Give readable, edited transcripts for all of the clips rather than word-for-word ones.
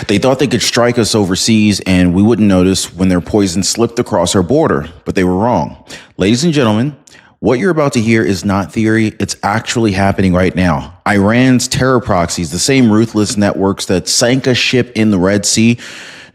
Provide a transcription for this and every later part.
They thought they could strike us overseas and we wouldn't notice when their poison slipped across our border, but they were wrong. Ladies and gentlemen, what you're about to hear is not theory. It's actually happening right now. Iran's terror proxies, the same ruthless networks that sank a ship in the Red Sea,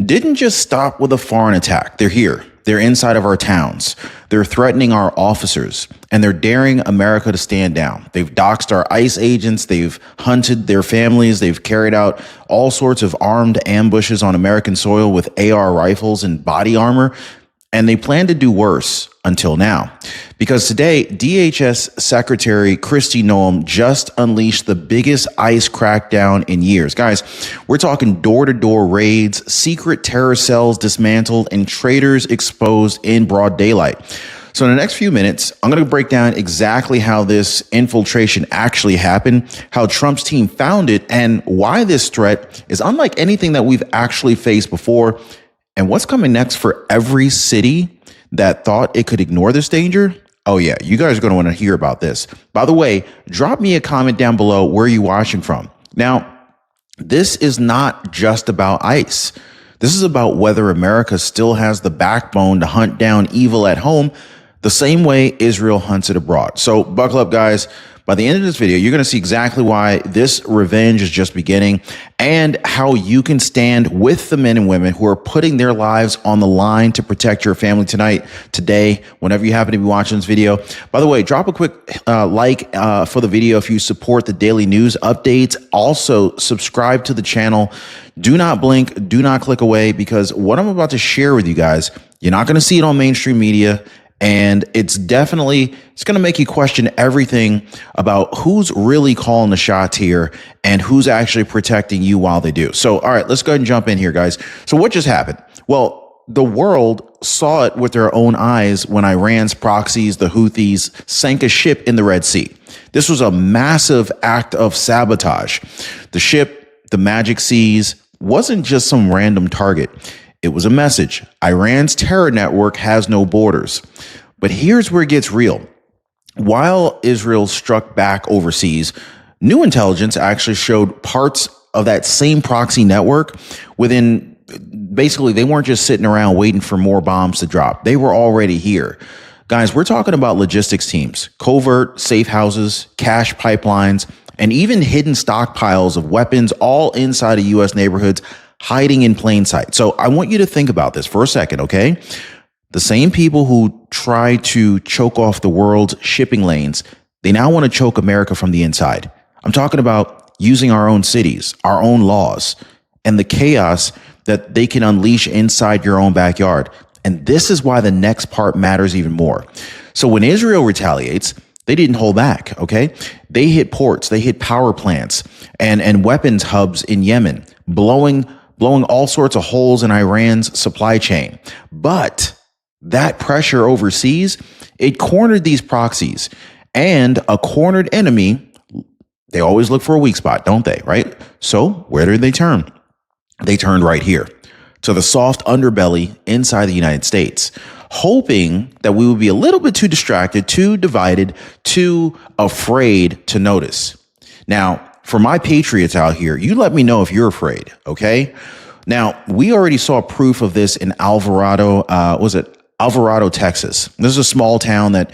didn't just stop with a foreign attack. They're here. They're inside of our towns. They're threatening our officers, and they're daring America to stand down. They've doxed our ICE agents. They've hunted their families. They've carried out all sorts of armed ambushes on American soil with AR rifles and body armor. And they plan to do worse until now, because today, DHS Secretary Kristi Noem just unleashed the biggest ICE crackdown in years. Guys, we're talking door-to-door raids, secret terror cells dismantled, and traitors exposed in broad daylight. So in the next few minutes, I'm going to break down exactly how this infiltration actually happened, how Trump's team found it, and why this threat is unlike anything that we've actually faced before. And what's coming next for every city that thought it could ignore this danger? Oh yeah, you guys are going to want to hear about this. By the way, drop me a comment down below where you're watching from. Now, this is not just about ICE. This is about whether America still has the backbone to hunt down evil at home the same way Israel hunts it abroad. So buckle up, guys. By the end of this video, you're going to see exactly why this revenge is just beginning and how you can stand with the men and women who are putting their lives on the line to protect your family tonight, today, whenever you happen to be watching this video. By the way, drop a quick like for the video if you support the daily news updates. Also, subscribe to the channel. Do not blink. Do not click away, because what I'm about to share with you guys, you're not going to see it on mainstream media. And it's going to make you question everything about who's really calling the shots here and who's actually protecting you while they do. So, all right, let's go ahead and jump in here, guys. So what just happened? Well, the world saw it with their own eyes when Iran's proxies, the Houthis, sank a ship in the Red Sea. This was a massive act of sabotage. The ship, the Magic Seas, wasn't just some random target. It was a message. Iran's terror network has no borders. But here's where it gets real. While Israel struck back overseas, new intelligence actually showed parts of that same proxy network within, basically, they weren't just sitting around waiting for more bombs to drop. They were already here. Guys, we're talking about logistics teams, covert safe houses, cash pipelines, and even hidden stockpiles of weapons all inside of U.S. neighborhoods, hiding in plain sight. So I want you to think about this for a second, okay? The same people who try to choke off the world's shipping lanes, they now want to choke America from the inside. I'm talking about using our own cities, our own laws, and the chaos that they can unleash inside your own backyard. And this is why the next part matters even more. So when Israel retaliates, they didn't hold back, okay? They hit ports, they hit power plants and weapons hubs in Yemen, blowing all sorts of holes in Iran's supply chain. But that pressure overseas, it cornered these proxies, and a cornered enemy, they always look for a weak spot, don't they? Right? So where did they turn? They turned right here to the soft underbelly inside the United States, hoping that we would be a little bit too distracted, too divided, too afraid to notice. Now, for my patriots out here, you let me know if you're afraid, okay? Now, we already saw proof of this in Alvarado, Alvarado, Texas. This is a small town that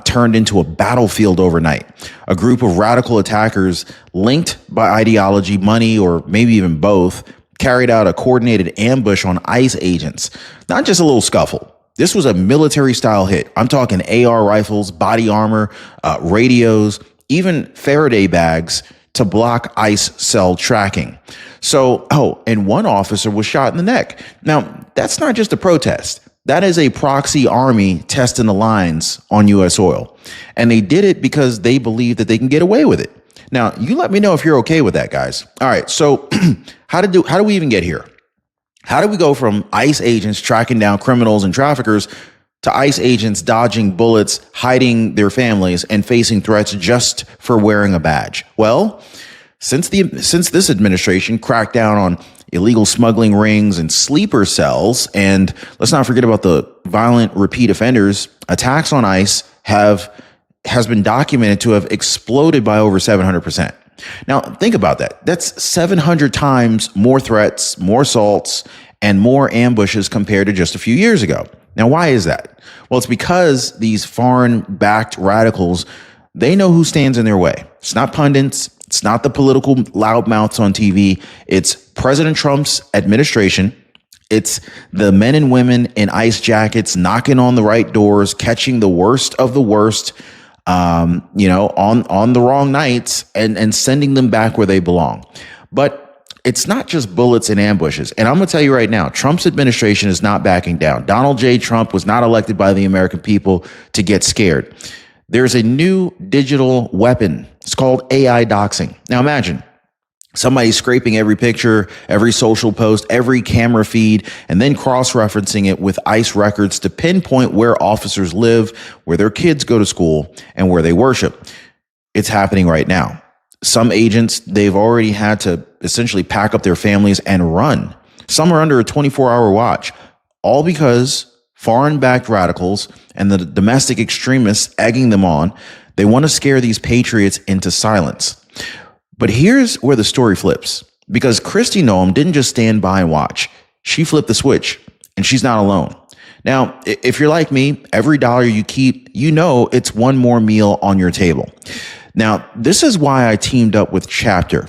turned into a battlefield overnight. A group of radical attackers linked by ideology, money, or maybe even both, carried out a coordinated ambush on ICE agents. Not just a little scuffle. This was a military-style hit. I'm talking AR rifles, body armor, radios, even Faraday bags to block ICE cell tracking. So, and one officer was shot in the neck. Now, that's not just a protest. That is a proxy army testing the lines on U.S. soil. And they did it because they believe that they can get away with it. Now, you let me know if you're okay with that, guys. All right, so how do we even get here? How do we go from ICE agents tracking down criminals and traffickers to ICE agents dodging bullets, hiding their families, and facing threats just for wearing a badge? Well, since this administration cracked down on illegal smuggling rings and sleeper cells, and let's not forget about the violent repeat offenders, attacks on ICE has been documented to have exploded by over 700%. Now, think about that. That's 700 times more threats, more assaults, and more ambushes compared to just a few years ago. Now, why is that? Well, it's because these foreign-backed radicals, they know who stands in their way. It's not pundits. It's not the political loudmouths on TV. It's President Trump's administration. It's the men and women in ICE jackets knocking on the right doors, catching the worst of the worst, on the wrong nights and sending them back where they belong. But it's not just bullets and ambushes. And I'm going to tell you right now, Trump's administration is not backing down. Donald J. Trump was not elected by the American people to get scared. There's a new digital weapon. It's called AI doxing. Now imagine somebody scraping every picture, every social post, every camera feed, and then cross-referencing it with ICE records to pinpoint where officers live, where their kids go to school, and where they worship. It's happening right now. Some agents, they've already had to essentially pack up their families and run. Some are under a 24-hour watch, all because foreign-backed radicals and the domestic extremists egging them on, they want to scare these patriots into silence. But here's where the story flips, because Kristi Noem didn't just stand by and watch. She flipped the switch, and she's not alone. Now, if you're like me, every dollar you keep, it's one more meal on your table. Now, this is why I teamed up with Chapter,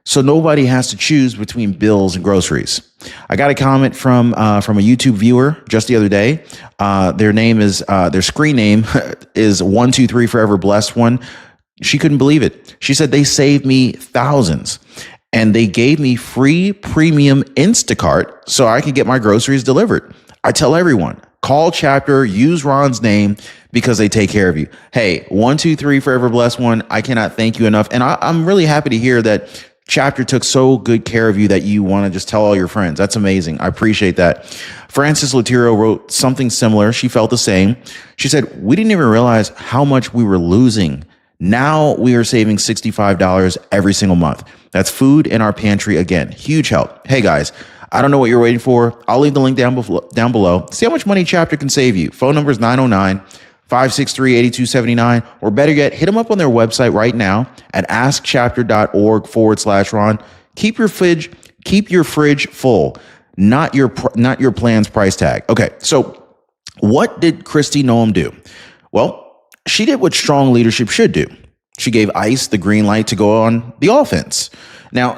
so nobody has to choose between bills and groceries. I got a comment from a YouTube viewer just the other day. Their screen name is 123 Forever Blessed One. She couldn't believe it. She said they saved me thousands, and they gave me free premium Instacart so I could get my groceries delivered. I tell everyone, call Chapter, use Ron's name, because they take care of you. Hey, 123 Forever Blessed One, I cannot thank you enough. And I'm really happy to hear that Chapter took so good care of you that you want to just tell all your friends. That's amazing. I appreciate that. Frances Latiro wrote something similar. She felt the same. She said, we didn't even realize how much we were losing. Now we are saving $65 every single month. That's food in our pantry again. Huge help. Hey guys, I don't know what you're waiting for. I'll leave the link down below. See how much money Chapter can save you. Phone number is 909-563-8279, or better yet, hit them up on their website right now at askchapter.org/Ron. Keep your fridge full, not your plan's price tag. Okay, so what did Kristi Noem do? Well, she did what strong leadership should do. She gave ICE the green light to go on the offense. Now,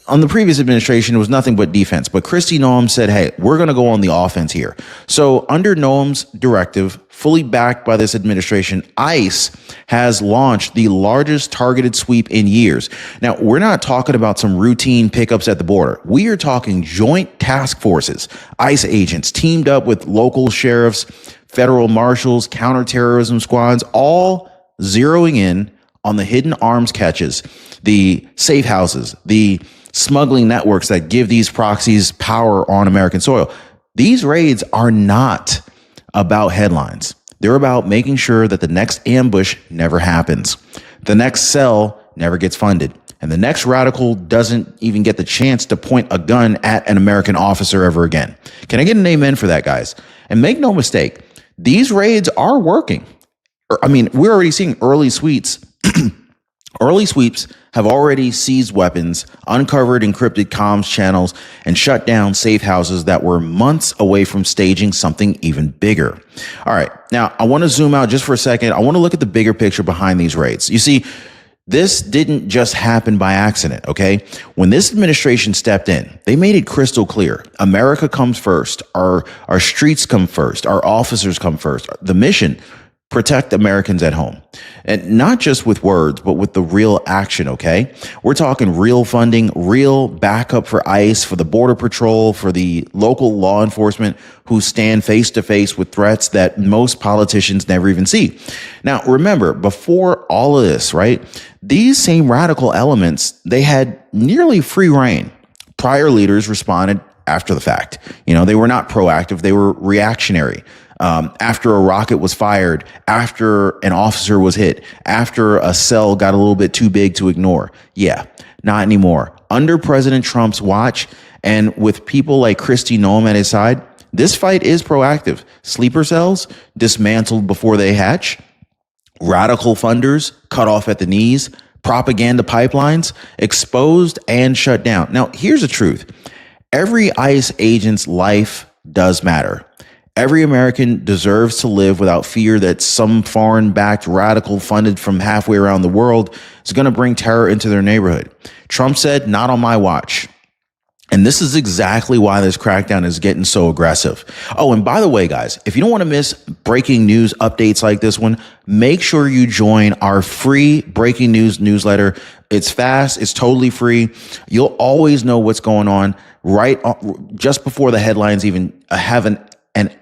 on the previous administration, it was nothing but defense. But Kristi Noem said, hey, we're going to go on the offense here. So under Noem's directive, fully backed by this administration, ICE has launched the largest targeted sweep in years. Now, we're not talking about some routine pickups at the border. We are talking joint task forces, ICE agents teamed up with local sheriffs, federal marshals, counterterrorism squads, all zeroing in on the hidden arms catches, the safe houses, the smuggling networks that give these proxies power on American soil. These raids are not about headlines. They're about making sure that the next ambush never happens, the next cell never gets funded, and the next radical doesn't even get the chance to point a gun at an American officer ever again. Can I get an amen for that, guys? And make no mistake, these raids are working. I mean, we're already seeing early sweeps. Early sweeps have already seized weapons, uncovered encrypted comms channels, and shut down safe houses that were months away from staging something even bigger. All right, now I want to zoom out just for a second. I want to look at the bigger picture behind these raids. You see, this didn't just happen by accident, okay? When this administration stepped in, they made it crystal clear. America comes first. Our streets come first. Our officers come first. The mission, protect Americans at home. And not just with words, but with the real action, okay? We're talking real funding, real backup for ICE, for the Border Patrol, for the local law enforcement who stand face to face with threats that most politicians never even see. Now, remember, before all of this, right, these same radical elements, they had nearly free reign. Prior leaders responded after the fact. They were not proactive, they were reactionary. After a rocket was fired, after an officer was hit, after a cell got a little bit too big to ignore. Yeah, not anymore. Under President Trump's watch, and with people like Kristi Noem at his side, this fight is proactive. Sleeper cells dismantled before they hatch, radical funders cut off at the knees, propaganda pipelines exposed and shut down. Now, here's the truth. Every ICE agent's life does matter. Every American deserves to live without fear that some foreign-backed radical funded from halfway around the world is going to bring terror into their neighborhood. Trump said, not on my watch. And this is exactly why this crackdown is getting so aggressive. Oh, and by the way, guys, if you don't want to miss breaking news updates like this one, make sure you join our free breaking news newsletter. It's fast. It's totally free. You'll always know what's going on just before the headlines even have an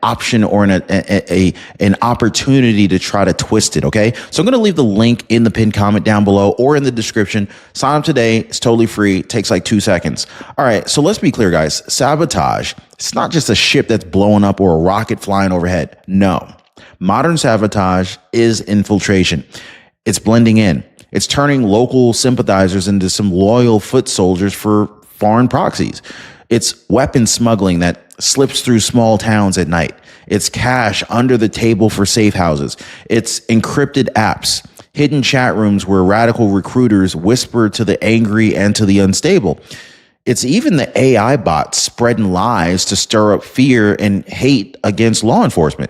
option or an opportunity to try to twist it. Okay. So I'm going to leave the link in the pinned comment down below or in the description. Sign up today. It's totally free. It takes like 2 seconds. All right. So let's be clear, guys. Sabotage. It's not just a ship that's blowing up or a rocket flying overhead. No, modern sabotage is infiltration. It's blending in. It's turning local sympathizers into some loyal foot soldiers for foreign proxies. It's weapon smuggling that slips through small towns at night. It's cash under the table for safe houses. It's encrypted apps, hidden chat rooms where radical recruiters whisper to the angry and to the unstable. It's even the AI bots spreading lies to stir up fear and hate against law enforcement.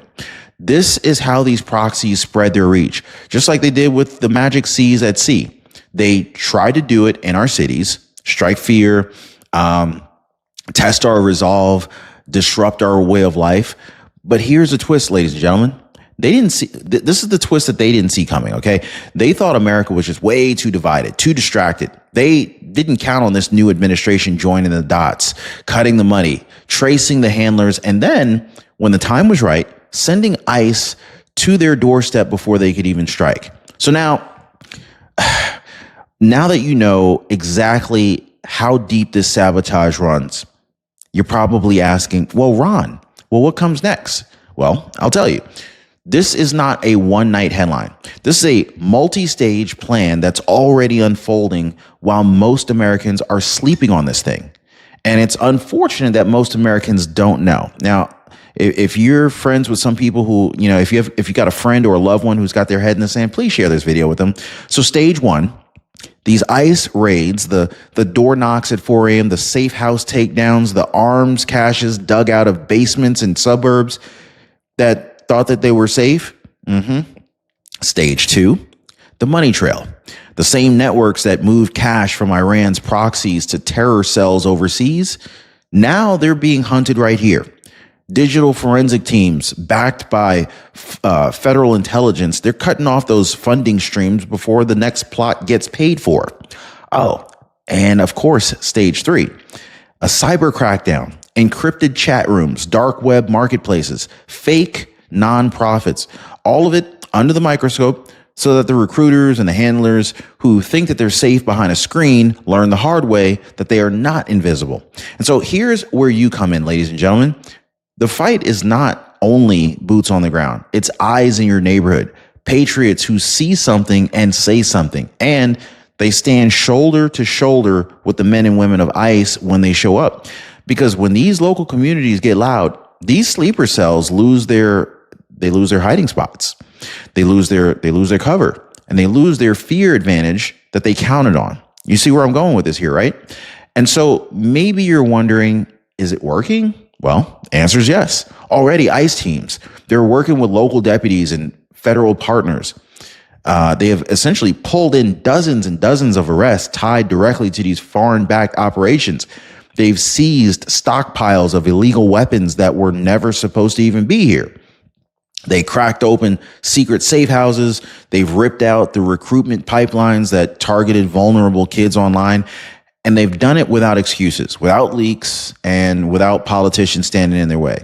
This is how these proxies spread their reach, just like they did with the magic seas at sea. They tried to do it in our cities, strike fear, test our resolve, disrupt our way of life. But here's a twist, ladies and gentlemen. They didn't see, this is the twist that they didn't see coming, okay? They thought America was just way too divided, too distracted. They didn't count on this new administration joining the dots, cutting the money, tracing the handlers, and then, when the time was right, sending ICE to their doorstep before they could even strike. So now that you know exactly how deep this sabotage runs, you're probably asking, well, Ron, what comes next? Well, I'll tell you. This is not a one-night headline. This is a multi-stage plan that's already unfolding while most Americans are sleeping on this thing. And it's unfortunate that most Americans don't know. Now, if you're friends with some people who, if you got a friend or a loved one who's got their head in the sand, please share this video with them. So stage one, these ICE raids, the door knocks at 4 a.m., the safe house takedowns, the arms caches dug out of basements in suburbs that thought that they were safe. Stage two, the money trail. The same networks that moved cash from Iran's proxies to terror cells overseas, now they're being hunted right here. Digital forensic teams backed by federal intelligence, they're cutting off those funding streams before the next plot gets paid for. Oh, and of course, stage three, a cyber crackdown, encrypted chat rooms, dark web marketplaces, fake nonprofits, all of it under the microscope so that the recruiters and the handlers who think that they're safe behind a screen learn the hard way that they are not invisible. And so here's where you come in, ladies and gentlemen. The fight is not only boots on the ground. It's eyes in your neighborhood, patriots who see something and say something, and they stand shoulder to shoulder with the men and women of ICE when they show up. Because when these local communities get loud, these sleeper cells lose their hiding spots. They lose their cover, and they lose their fear advantage that they counted on. You see where I'm going with this here, right? And so maybe you're wondering, is it working? Well, the answer is yes. Already ICE teams, they're working with local deputies and federal partners. They have essentially pulled in dozens and dozens of arrests tied directly to these foreign-backed operations. They've seized stockpiles of illegal weapons that were never supposed to even be here. They cracked open secret safe houses. They've ripped out the recruitment pipelines that targeted vulnerable kids online. And they've done it without excuses, without leaks, and without politicians standing in their way.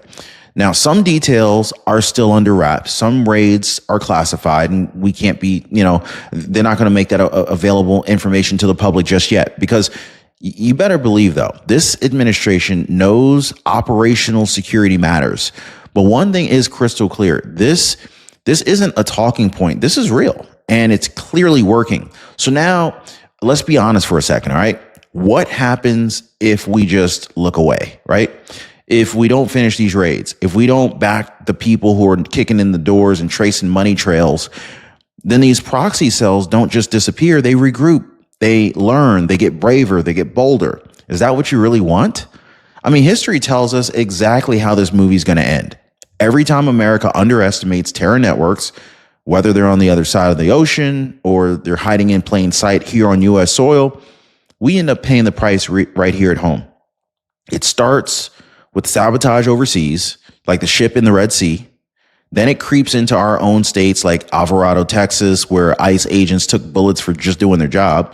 Now, some details are still under wraps. Some raids are classified, and we can't be, they're not going to make that available information to the public just yet. Because you better believe, though, this administration knows operational security matters. But one thing is crystal clear. This isn't a talking point. This is real, and it's clearly working. So now, let's be honest for a second, all right? What happens if we just look away, right? If we don't finish these raids, if we don't back the people who are kicking in the doors and tracing money trails, Then these proxy cells don't just disappear, they regroup, they learn, they get braver, they get bolder. Is that what you really want? I mean, history tells us exactly how this movie's going to end. Every time America underestimates terror networks, whether they're on the other side of the ocean or they're hiding in plain sight here on U.S. soil, we end up paying the price right here at home. It starts with sabotage overseas, like the ship in the Red Sea. Then it creeps into our own states like Alvarado, Texas, where ICE agents took bullets for just doing their job.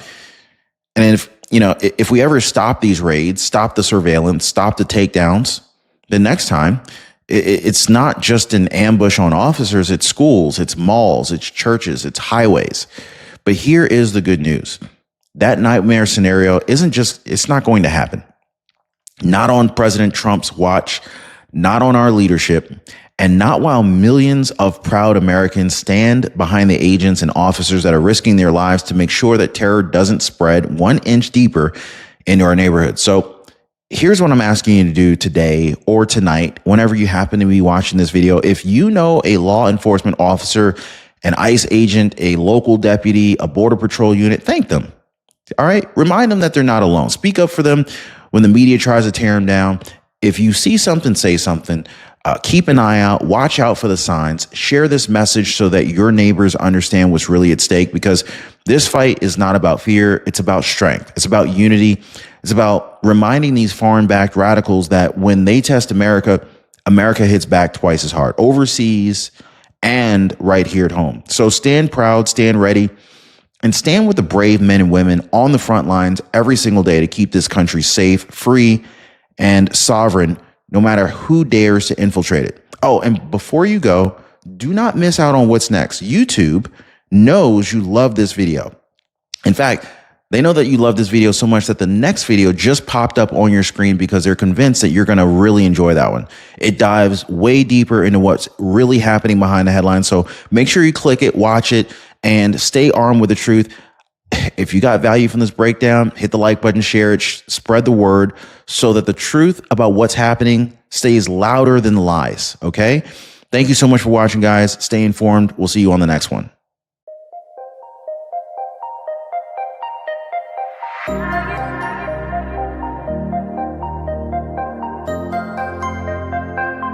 And if we ever stop these raids, stop the surveillance, stop the takedowns, the next time, it's not just an ambush on officers, it's schools, it's malls, it's churches, it's highways. But here is the good news. That nightmare scenario it's not going to happen. Not on President Trump's watch, not on our leadership, and not while millions of proud Americans stand behind the agents and officers that are risking their lives to make sure that terror doesn't spread 1 inch deeper into our neighborhood. So here's what I'm asking you to do today or tonight, whenever you happen to be watching this video. If you know a law enforcement officer, an ICE agent, a local deputy, a border patrol unit, thank them. All right. Remind them that they're not alone. Speak up for them when the media tries to tear them down. If you see something, say something. Keep an eye out, watch out for the signs, share this message so that your neighbors understand what's really at stake, because this fight is not about fear. It's about strength. It's about unity. It's about reminding these foreign-backed radicals that when they test America, America hits back twice as hard, overseas and right here at home. So stand proud, stand ready, and stand with the brave men and women on the front lines every single day to keep this country safe, free, and sovereign, no matter who dares to infiltrate it. Oh, and before you go, do not miss out on what's next. YouTube knows you love this video. In fact, they know that you love this video so much that the next video just popped up on your screen because they're convinced that you're going to really enjoy that one. It dives way deeper into what's really happening behind the headlines. So make sure you click it, watch it, and stay armed with the truth. If you got value from this breakdown, hit the like button, share it, spread the word so that the truth about what's happening stays louder than the lies. Okay? Thank you so much for watching, guys. Stay informed. We'll see you on the next one.